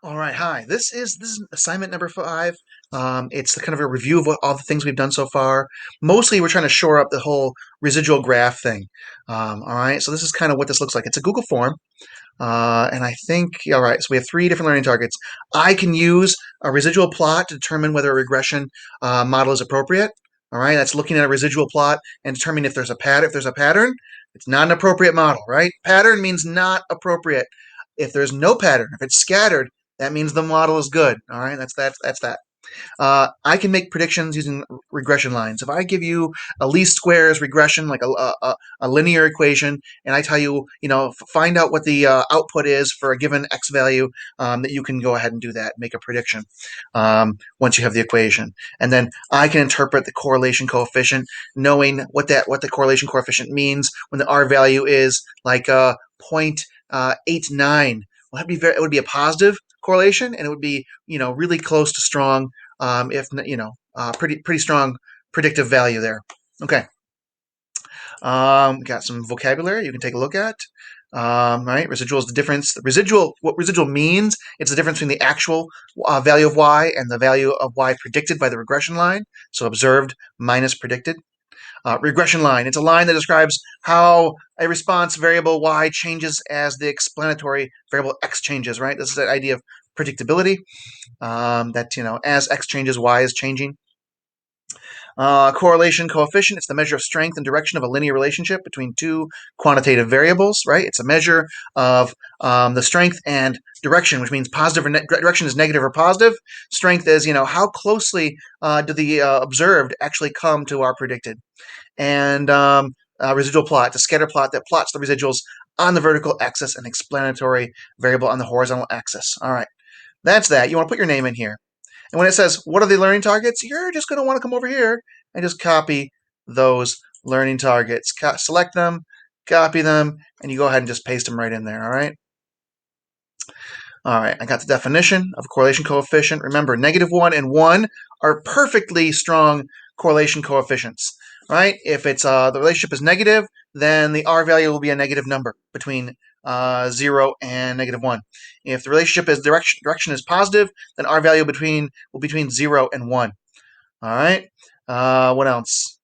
All right, hi. This is assignment number 5. It's kind of a review of all the things we've done so far. Mostly, we're trying to shore up the whole residual graph thing. All right, so this is kind of what this looks like. It's a Google form, and I think all right. So we have 3 different learning targets. I can use a residual plot to determine whether a regression model is appropriate. All right, that's looking at a residual plot and determining if there's a pattern. If there's a pattern, it's not an appropriate model, right? Pattern means not appropriate. If there's no pattern, if it's scattered, that means the model is good. All right, that's that. I can make predictions using regression lines. If I give you a least squares regression, like a linear equation, and I tell you, find out what the output is for a given x value, that you can go ahead and do that, make a prediction once you have the equation. And then I can interpret the correlation coefficient, knowing what the correlation coefficient means when the r value is like 0.89. Well, it would be a positive correlation, and it would be really close to strong, if pretty strong predictive value there. Okay, got some vocabulary you can take a look at. Right, residual is the difference. What residual means, it's the difference between the actual value of y and the value of y predicted by the regression line. So observed minus predicted. Regression line, it's a line that describes how a response variable y changes as the explanatory variable x changes, right? This is that idea of predictability, that, as x changes, y is changing. Correlation coefficient, it's the measure of strength and direction of a linear relationship between 2 quantitative variables, right? It's a measure of the strength and direction, which means positive or direction is negative or positive. Strength is, how closely do the observed actually come to our predicted. And residual plot, the scatter plot that plots the residuals on the vertical axis and explanatory variable on the horizontal axis. All right, that's that. You want to put your name in here. And when it says, what are the learning targets? You're just going to want to come over here and just copy those learning targets. Select them, copy them, and you go ahead and just paste them right in there, all right? All right, I got the definition of correlation coefficient. Remember, -1 and 1 are perfectly strong correlation coefficients, right? If it's the relationship is negative, then the R value will be a negative number between 0 and -1. If the relationship is direction is positive, then R value will be between 0 and 1. All right. What else?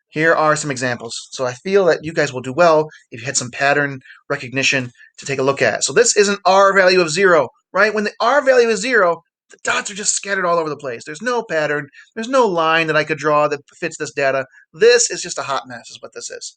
Here are some examples. So I feel that you guys will do well if you had some pattern recognition to take a look at. So this is an R value of 0, right? When the R value is 0, the dots are just scattered all over the place. There's no pattern. There's no line that I could draw that fits this data. This is just a hot mess is what this is.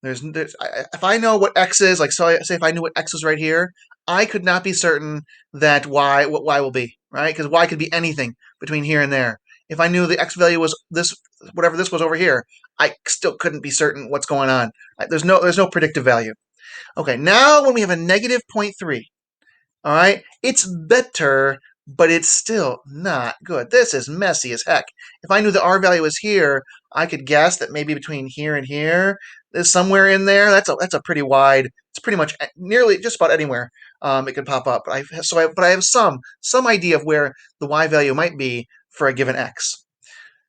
If I know what x is, like so say if I knew what x is right here, I could not be certain that what y will be, right? Because y could be anything between here and there. If I knew the x value was this, whatever this was over here, I still couldn't be certain what's going on. There's no predictive value. Okay, now when we have a negative zero point 0.3, all right, it's better, but it's still not good. This is messy as heck. If I knew the R value is here, I could guess that maybe between here and here is somewhere in there. That's a pretty wide. It's pretty much nearly just about anywhere it could pop up. But I have some idea of where the Y value might be for a given X.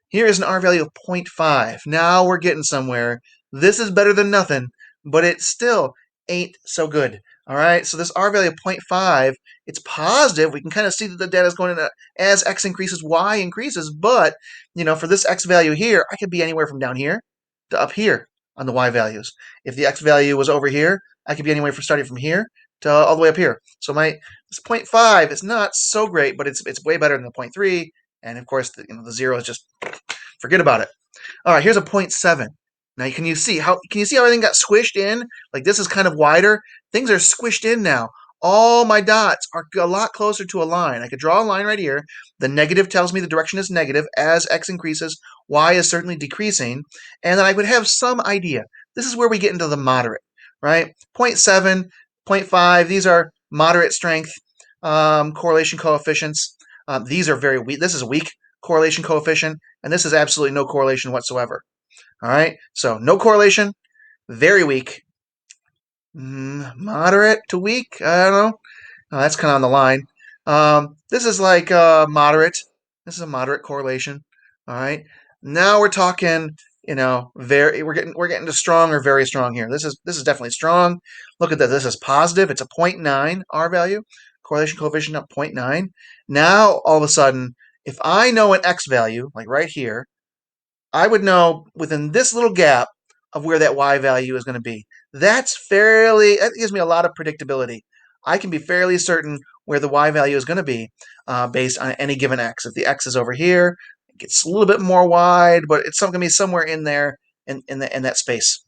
Here is an R value of 0.5. Now we're getting somewhere. This is better than nothing, but it still ain't so good. All right, so this R value of 0.5, it's positive. We can kind of see that the data is going in as X increases, Y increases, but for this X value here, I could be anywhere from down here to up here on the Y values. If the X value was over here, I could be anywhere from starting from here to all the way up here. So this 0.5 is not so great, but it's way better than the 0.3. And of course, the 0 is just forget about it. All right, here's a 0.7. Now, can you see how everything got squished in? Like this is kind of wider. Things are squished in now. All my dots are a lot closer to a line. I could draw a line right here. The negative tells me the direction is negative. As x increases, y is certainly decreasing. And then I would have some idea. This is where we get into the moderate, right? 0.7, 0.5, these are moderate strength correlation coefficients. These are very weak. This is a weak correlation coefficient, and this is absolutely no correlation whatsoever. All right, so no correlation, very weak, moderate to weak. I don't know. That's kind of on the line. This is like moderate. This is a moderate correlation. All right. Now we're talking. We're getting to strong or very strong here. This is definitely strong. Look at that. This is positive. It's a 0.9 R value. correlation coefficient of 0.9. Now, all of a sudden, if I know an x value, like right here, I would know within this little gap of where that y value is going to be. That gives me a lot of predictability. I can be fairly certain where the y value is going to be based on any given x. If the x is over here, it gets a little bit more wide, but it's going to be somewhere in there in that space.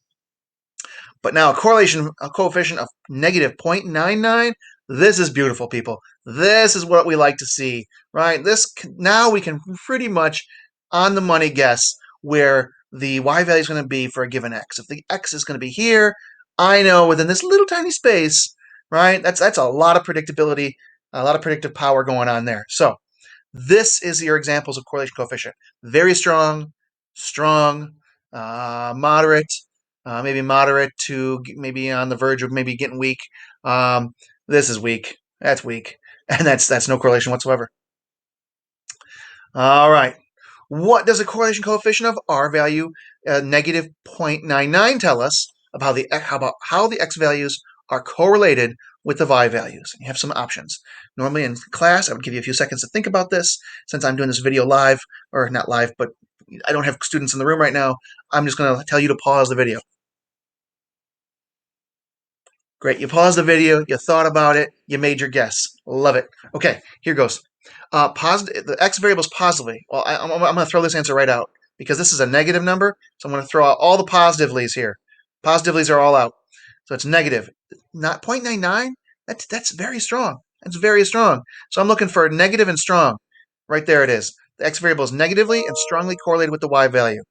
But now a coefficient of negative 0.99, this is beautiful, people. This is what we like to see, right? Now we can pretty much on the money guess where the y value is going to be for a given x. If the x is going to be here, I know within this little tiny space, right? That's a lot of predictability, a lot of predictive power going on there. So this is your examples of correlation coefficient. Very strong, strong, moderate, maybe moderate to maybe on the verge of maybe getting weak. This is weak. That's weak. And that's no correlation whatsoever. All right. What does a correlation coefficient of R value negative 0.99 tell us about how the X values are correlated with the Y values? You have some options. Normally in class, I would give you a few seconds to think about this. Since I'm doing this video live, or not live, but I don't have students in the room right now, I'm just going to tell you to pause the video. Great. You paused the video, you thought about it, you made your guess. Love it. Okay, here goes. The x variable is positively. Well, I'm going to throw this answer right out because this is a negative number, so I'm going to throw out all the positively's here. Positively's are all out. So it's negative. Not 0.99? That's very strong. That's very strong. So I'm looking for negative and strong. Right there it is. The x variable is negatively and strongly correlated with the y value.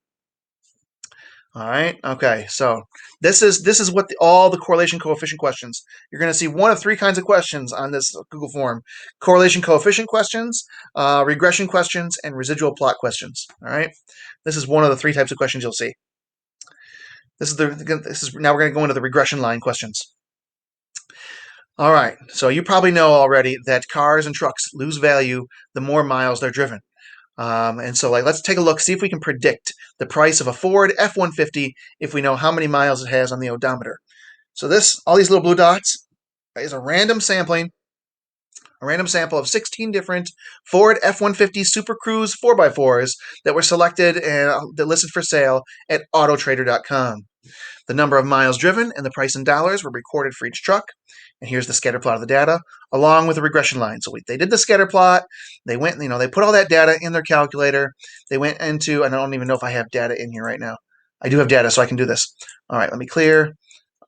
All right. Okay. So this is what all the correlation coefficient questions. You're going to see one of three kinds of questions on this Google form: correlation coefficient questions, regression questions, and residual plot questions. All right. This is one of the three types of questions you'll see. Now we're going to go into the regression line questions. All right. So you probably know already that cars and trucks lose value the more miles they're driven. And so, let's take a look, see if we can predict the price of a Ford F-150 if we know how many miles it has on the odometer. So all these little blue dots is a random sample of 16 different Ford F-150 Super Cruise 4x4s that were selected and listed for sale at autotrader.com. The number of miles driven and the price in dollars were recorded for each truck. And here's the scatter plot of the data, along with a regression line. So they did the scatter plot. They went, they put all that data in their calculator. They went into, and I don't even know if I have data in here right now. I do have data, so I can do this. All right, let me clear.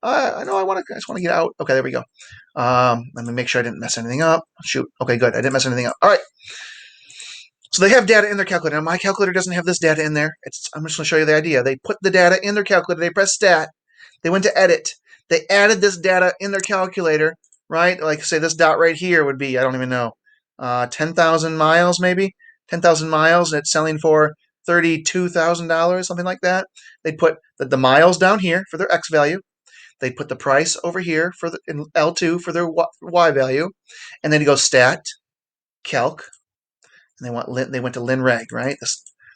I know I just want to get out. Okay, there we go. Let me make sure I didn't mess anything up. Shoot. Okay, good. I didn't mess anything up. All right. So they have data in their calculator. Now, my calculator doesn't have this data in there. I'm just going to show you the idea. They put the data in their calculator. They press stat. They went to edit. They added this data in their calculator, right? Like, say, this dot right here would be, I don't even know, 10,000 miles maybe? 10,000 miles, and it's selling for $32,000, something like that. They'd put the miles down here for their X value. They'd put the price over here in L2 for their Y value. And then you go stat, calc, and they went to linreg, right?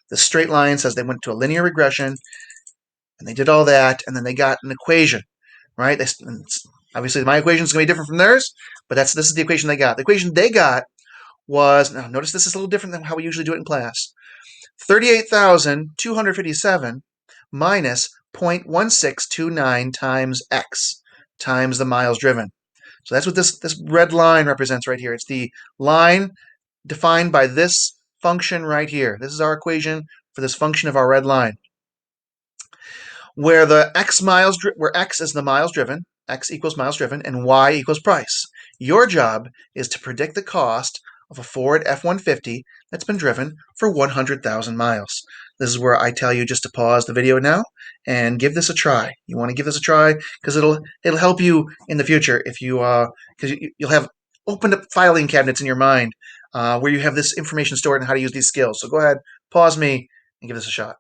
The straight line says they went to a linear regression, and they did all that, and then they got an equation, right? Obviously, my equation is going to be different from theirs, but this is the equation they got. The equation they got was, now notice this is a little different than how we usually do it in class, 38,257 minus 0.1629 times x times the miles driven. So that's what this red line represents right here. It's the line defined by this function right here. This is our equation for this function of our red line, where x is the miles driven, x equals miles driven, and y equals price. Your job is to predict the cost of a Ford F-150 that's been driven for 100,000 miles. This is where I tell you just to pause the video now and give this a try. You want to give this a try because it'll help you in the future if because you'll have opened up filing cabinets in your mind where you have this information stored and how to use these skills. So go ahead, pause me, and give this a shot.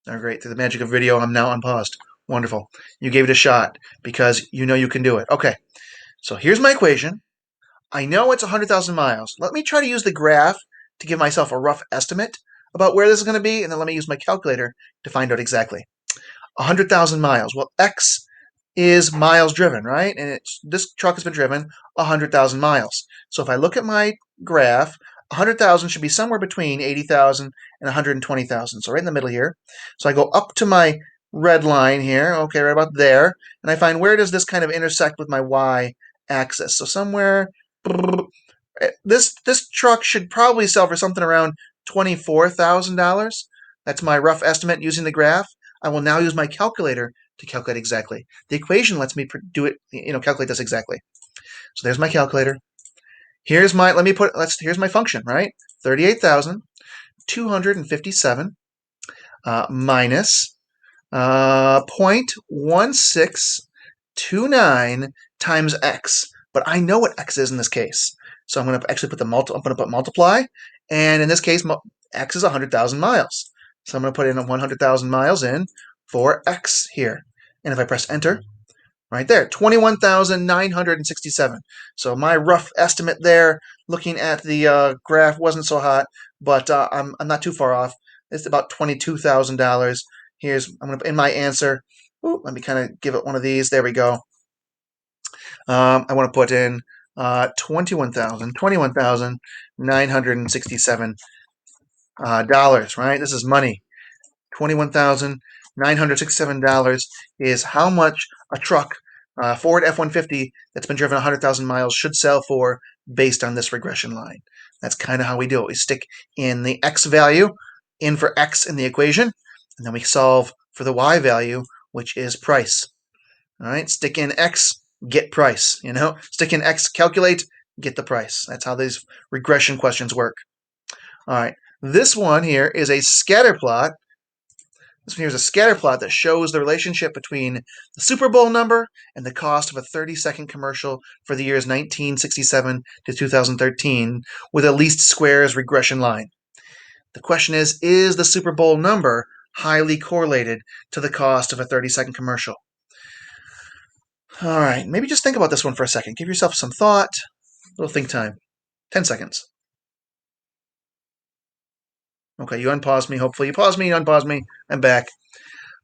Oh, great. Through the magic of video, I'm now unpaused. Wonderful. You gave it a shot because you know you can do it. Okay, so here's my equation. I know it's 100,000 miles. Let me try to use the graph to give myself a rough estimate about where this is going to be, and then let me use my calculator to find out exactly. 100,000 miles. Well, x is miles driven, right? And this truck has been driven 100,000 miles. So if I look at my graph, 100,000 should be somewhere between 80,000 and 120,000. So right in the middle here. So I go up to my red line here, okay, right about there, and I find where does this kind of intersect with my y axis. So somewhere, this truck should probably sell for something around $24,000. That's my rough estimate using the graph. I will now use my calculator to calculate exactly. The equation lets me do it, calculate this exactly. So there's my calculator. Here's my here's my function, right? 38,257 minus 0.1629 times x. But I know what x is in this case. So I'm going to actually put I'm going to put multiply, and in this case, x is 100,000 miles. So I'm going to put in 100,000 miles in for x here. And if I press enter, right there, 21,967. So my rough estimate there, looking at the graph, wasn't so hot, but I'm not too far off. It's about $22,000. I'm going to put in my answer. Ooh, let me kind of give it one of these. There we go. I want to put in 21,967 dollars, right? This is money. $21,967 is how much a truck, Ford F-150 that's been driven 100,000 miles should sell for based on this regression line. That's kind of how we do it. We stick in the x value in for x in the equation, and then we solve for the y value, which is price. All right, stick in x, get price. Stick in x, calculate, get the price. That's how these regression questions work. All right, this one here is a scatter plot. This one here is a scatter plot that shows the relationship between the Super Bowl number and the cost of a 30-second commercial for the years 1967 to 2013 with a least squares regression line. The question is the Super Bowl number highly correlated to the cost of a 30-second commercial? All right, maybe just think about this one for a second. Give yourself some thought, a little think time. 10 seconds. Okay, you unpause me. Hopefully you pause me, you unpause me. I'm back.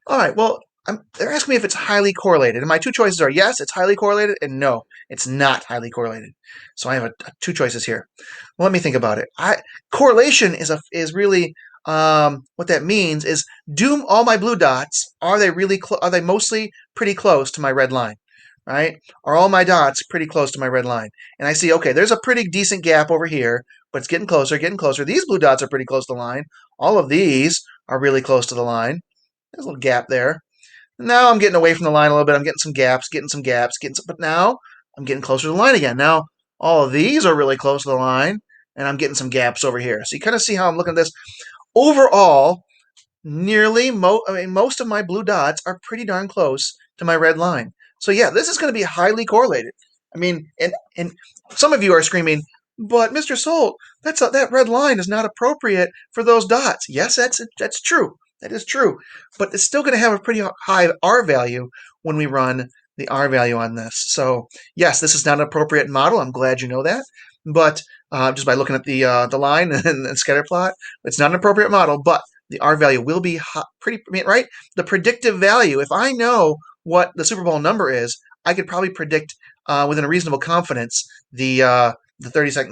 All right, well, they're asking me if it's highly correlated. And my two choices are yes, it's highly correlated, and no, it's not highly correlated. So I have two choices here. Well, let me think about it. Correlation is really what that means is do all my blue dots, are they mostly pretty close to my red line? Right? Are all my dots pretty close to my red line? And I see, okay, there's a pretty decent gap over here, but it's getting closer, getting closer. These blue dots are pretty close to the line. All of these are really close to the line. There's a little gap there. Now I'm getting away from the line a little bit. I'm getting some gaps, but now I'm getting closer to the line again. Now all of these are really close to the line, and I'm getting some gaps over here. So you kind of see how I'm looking at this. Overall, most of my blue dots are pretty darn close to my red line. So yeah, this is going to be highly correlated. I mean, and some of you are screaming, but Mr. Solt, that red line is not appropriate for those dots. Yes, that's true. That is true. But it's still going to have a pretty high R value when we run the R value on this. So yes, this is not an appropriate model. I'm glad you know that. But just by looking at the line and the scatter plot, it's not an appropriate model. But the R value will be right. The predictive value, if I know what the Super Bowl number is, I could probably predict within a reasonable confidence the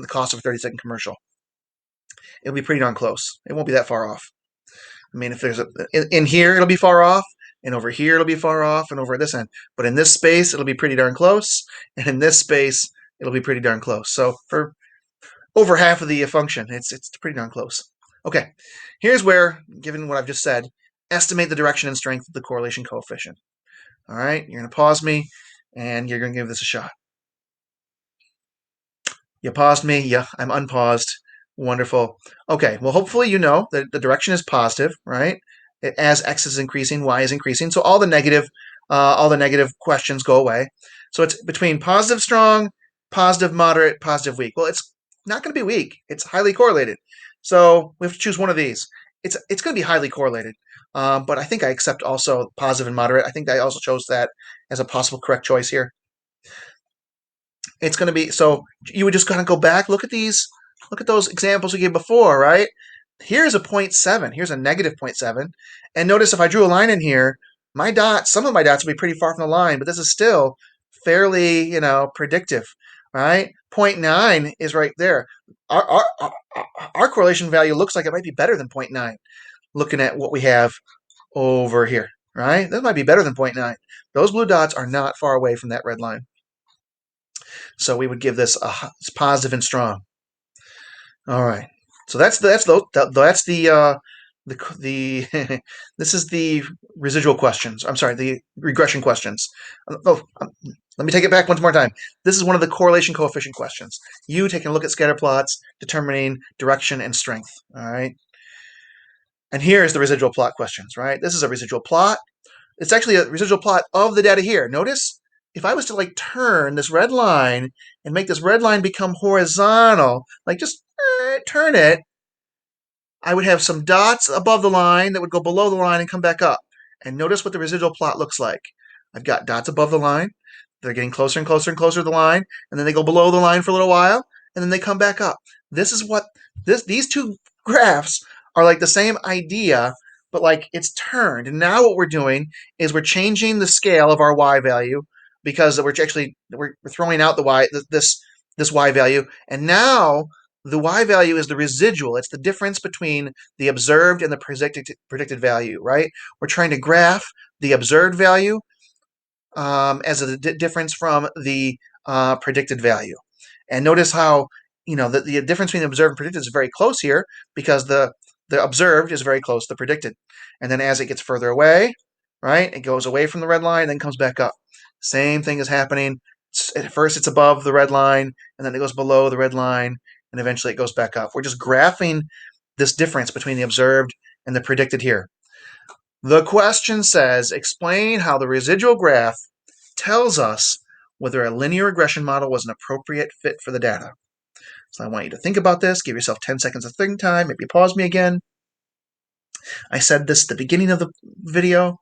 cost of a 30-second commercial. It'll be pretty darn close. It won't be that far off. I mean, if there's in here, it'll be far off, and over here, it'll be far off, and over at this end. But in this space, it'll be pretty darn close, and in this space, it'll be pretty darn close. So for over half of the function, it's pretty darn close. Okay, here's where, given what I've just said, estimate the direction and strength of the correlation coefficient. All right, you're going to pause me, and you're going to give this a shot. You paused me. Yeah, I'm unpaused. Wonderful. Okay, well, hopefully you know that the direction is positive, right? As x is increasing, y is increasing. So all the negative questions go away. So it's between positive strong, positive moderate, positive weak. Well, it's not going to be weak. It's highly correlated. So we have to choose one of these. It's going to be highly correlated. But I think I accept also positive and moderate. I think I also chose that as a possible correct choice here. It's going to be, so you would just kind of go back, look at those examples we gave before, right? Here's a 0.7, here's a negative 0.7. And notice if I drew a line in here, some of my dots will be pretty far from the line, but this is still fairly, predictive, right? 0.9 is right there. Our correlation value looks like it might be better than 0.9, looking at what we have over here, right? That might be better than 0.9. Those blue dots are not far away from that red line. So we would give this it's positive and strong. All right. So that's the this is the residual questions. I'm sorry, the regression questions. Let me take it back once more time. This is one of the correlation coefficient questions. You taking a look at scatter plots, determining direction and strength. All right. And here's the residual plot questions, right? This is a residual plot. It's actually a residual plot of the data here. Notice if I was to like turn this red line and make this red line become horizontal, like just turn it, I would have some dots above the line that would go below the line and come back up. And notice what the residual plot looks like. I've got dots above the line. They're getting closer and closer and closer to the line, and then they go below the line for a little while, and then they come back up. This is what these two graphs are like the same idea, but like it's turned. And now what we're doing is we're changing the scale of our y value because we're throwing out the y this y value, and now the y value is the residual. It's the difference between the observed and the predicted value, right? We're trying to graph the observed value as a difference from the predicted value. And notice how, the difference between the observed and predicted is very close here because the observed is very close to the predicted. And then as it gets further away, right, it goes away from the red line, then comes back up. Same thing is happening. At first it's above the red line, and then it goes below the red line, and eventually it goes back up. We're just graphing this difference between the observed and the predicted here. The question says, explain how the residual graph tells us whether a linear regression model was an appropriate fit for the data. So I want you to think about this, give yourself 10 seconds of thinking time, maybe pause me again. I said this at the beginning of the video.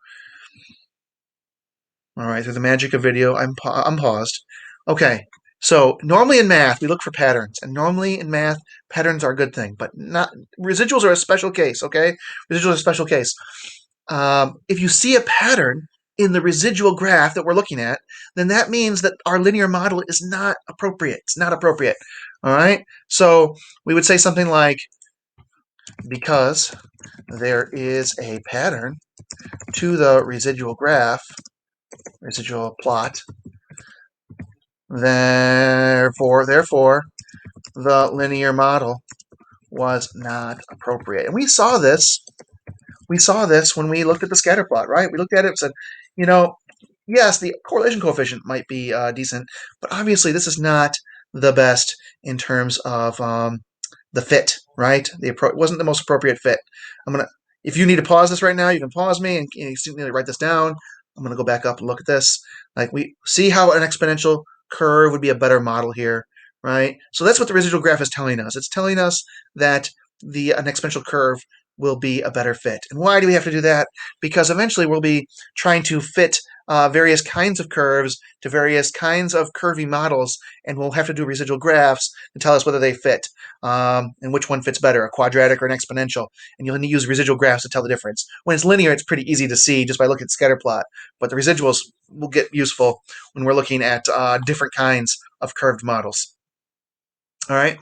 All right, through the magic of video, I'm paused. Okay, so normally in math, we look for patterns, and normally in math, patterns are a good thing, but not residuals are a special case, okay? Residuals are a special case. If you see a pattern in the residual graph that we're looking at, then that means that our linear model is not appropriate. It's not appropriate, all right? So we would say something like, because there is a pattern to the residual graph, residual plot, therefore, the linear model was not appropriate. And we saw this when we looked at the scatter plot, right? We looked at it and said, yes, the correlation coefficient might be decent, but obviously this is not the best in terms of the fit, right? It wasn't the most appropriate fit. If you need to pause this right now, you can pause me and you can write this down. I'm gonna go back up and look at this. Like we see how an exponential curve would be a better model here, right? So that's what the residual graph is telling us. It's telling us that an exponential curve will be a better fit. And why do we have to do that? Because eventually we'll be trying to fit various kinds of curves to various kinds of curvy models, and we'll have to do residual graphs to tell us whether they fit and which one fits better, a quadratic or an exponential. And you'll need to use residual graphs to tell the difference. When it's linear, it's pretty easy to see just by looking at the scatter plot, but the residuals will get useful when we're looking at different kinds of curved models. All right.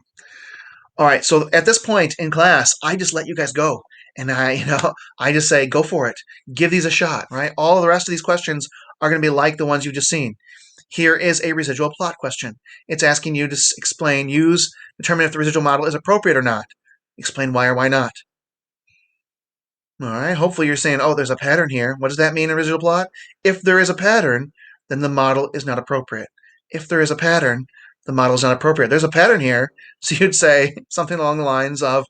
All right, so at this point in class, I just let you guys go. And I just say, go for it. Give these a shot, right? All the rest of these questions are going to be like the ones you've just seen. Here is a residual plot question. It's asking you to determine if the residual model is appropriate or not. Explain why or why not. All right, hopefully you're saying, oh, there's a pattern here. What does that mean in a residual plot? If there is a pattern, then the model is not appropriate. If there is a pattern, the model is not appropriate. There's a pattern here, so you'd say something along the lines of,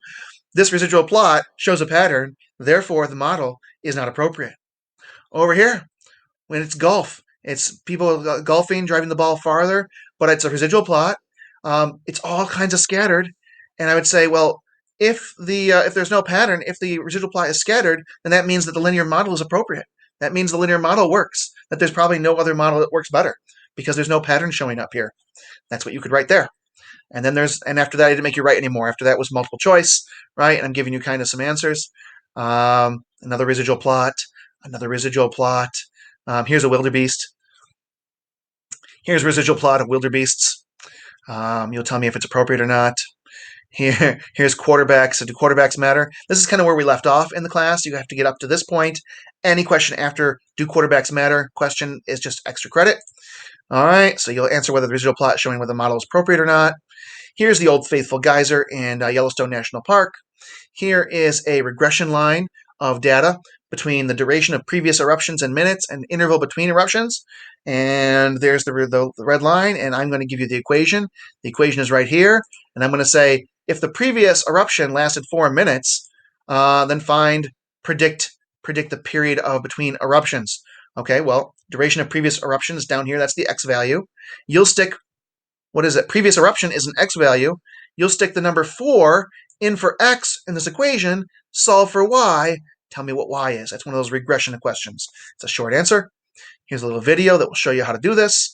this residual plot shows a pattern, therefore the model is not appropriate. Over here, when it's golf, it's people golfing, driving the ball farther, but it's a residual plot. It's all kinds of scattered, and I would say, well, if there's no pattern, if the residual plot is scattered, then that means that the linear model is appropriate. That means the linear model works. That there's probably no other model that works better because there's no pattern showing up here. That's what you could write there. And then after that, I didn't make you write anymore. After that was multiple choice, right? And I'm giving you kind of some answers. Another residual plot. another residual plot. Here's a wildebeest. Here's residual plot of wildebeests. You'll tell me if it's appropriate or not. Here's quarterbacks. So do quarterbacks matter? This is kind of where we left off in the class. You have to get up to this point. Any question after do quarterbacks matter question is just extra credit. All right, so you'll answer whether the residual plot is showing whether the model is appropriate or not. Here's the Old Faithful Geyser in Yellowstone National Park. Here is a regression line of data between the duration of previous eruptions in minutes and interval between eruptions. And there's the red line, and I'm going to give you the equation. The equation is right here, and I'm going to say if the previous eruption lasted 4 minutes, then predict the period of between eruptions. Okay, well, duration of previous eruption is down here. That's the x value. You'll stick, what is it? Previous eruption is an x value. You'll stick the number 4 in for x in this equation, solve for y, tell me what y is. That's one of those regression questions. It's a short answer. Here's a little video that will show you how to do this.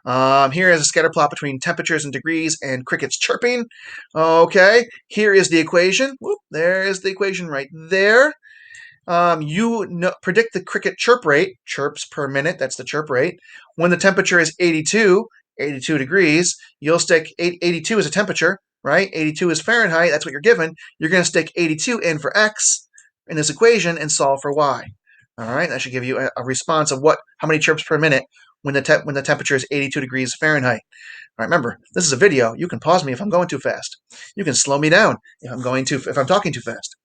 Here is a scatter plot between temperatures and degrees and crickets chirping. Okay, here is the equation. Whoop, there is the equation right there. Predict the cricket chirp rate, chirps per minute, that's the chirp rate. When the temperature is 82 degrees, you'll stick 82 as a temperature, right? 82 is Fahrenheit, that's what you're given. You're going to stick 82 in for x in this equation and solve for y. All right, that should give you a response of how many chirps per minute when the temperature is 82 degrees Fahrenheit. All right, remember, this is a video. You can pause me if I'm going too fast. You can slow me down if I'm talking too fast.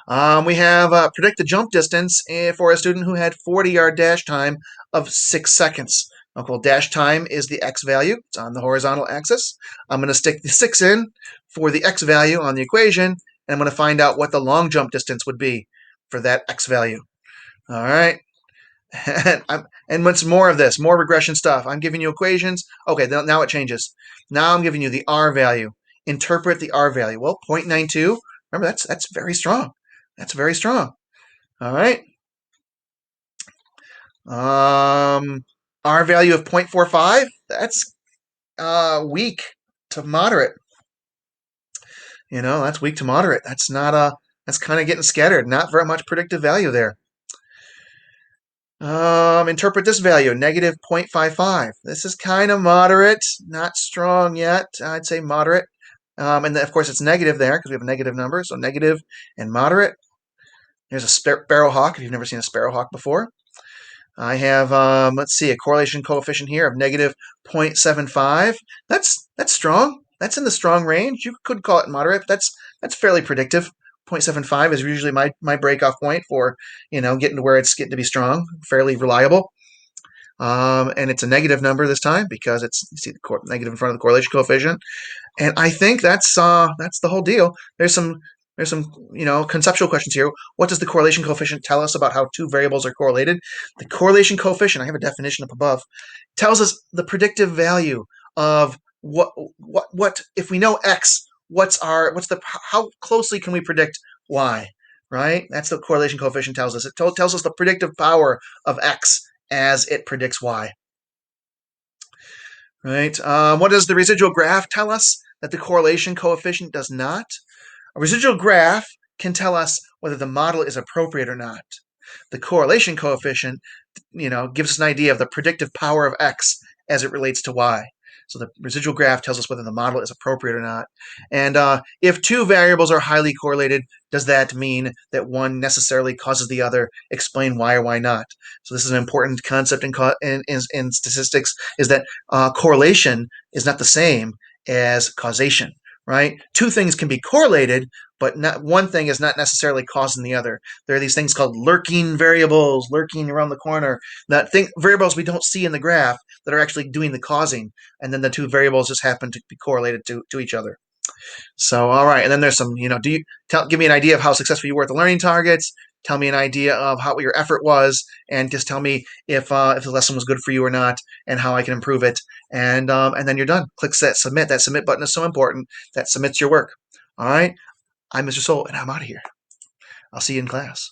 We have predict the jump distance for a student who had 40-yard dash time of 6 seconds. Okay, well, dash time is the x value. It's on the horizontal axis. I'm going to stick the 6 in for the x value on the equation, and I'm going to find out what the long jump distance would be for that x value. All right. And what's more of this, more regression stuff. I'm giving you equations. Okay, now it changes. Now I'm giving you the r value. Interpret the r value. Well, 0.92. Remember, that's very strong. That's very strong. All right. R value of 0.45. That's weak to moderate. That's weak to moderate. That's not that's kind of getting scattered. Not very much predictive value there. Interpret this value, negative 0.55. This is kind of moderate, not strong yet. I'd say moderate. And then, of course, it's negative there because we have a negative number. So negative and moderate. There's a sparrowhawk, if you've never seen a sparrowhawk before. I have, let's see, a correlation coefficient here of negative 0.75. That's strong. That's in the strong range. You could call it moderate, but that's fairly predictive. 0.75 is usually my breakoff point for, getting to where it's getting to be strong, fairly reliable. And it's a negative number this time because you see the negative in front of the correlation coefficient. And I think that's the whole deal. There's some conceptual questions here. What does the correlation coefficient tell us about how two variables are correlated? The correlation coefficient, I have a definition up above, tells us the predictive value of what if we know x, how closely can we predict y, right? That's the correlation coefficient tells us. It tells us the predictive power of x as it predicts y. Right? What does the residual graph tell us that the correlation coefficient does not? A residual graph can tell us whether the model is appropriate or not. The correlation coefficient, gives us an idea of the predictive power of x as it relates to y. So the residual graph tells us whether the model is appropriate or not. And if two variables are highly correlated, does that mean that one necessarily causes the other? Explain why or why not. So this is an important concept in statistics, is that correlation is not the same as causation. Right? Two things can be correlated, but one thing is not necessarily causing the other. There are these things called lurking variables, lurking around the corner, variables we don't see in the graph that are actually doing the causing, and then the two variables just happen to be correlated to each other. So, all right, and then there's some, give me an idea of how successful you were at the learning targets. Tell me an idea of how your effort was, and just tell me if the lesson was good for you or not, and how I can improve it. And then you're done. Click that submit. That submit button is so important. That submits your work. All right. I'm Mr. Soul, and I'm out of here. I'll see you in class.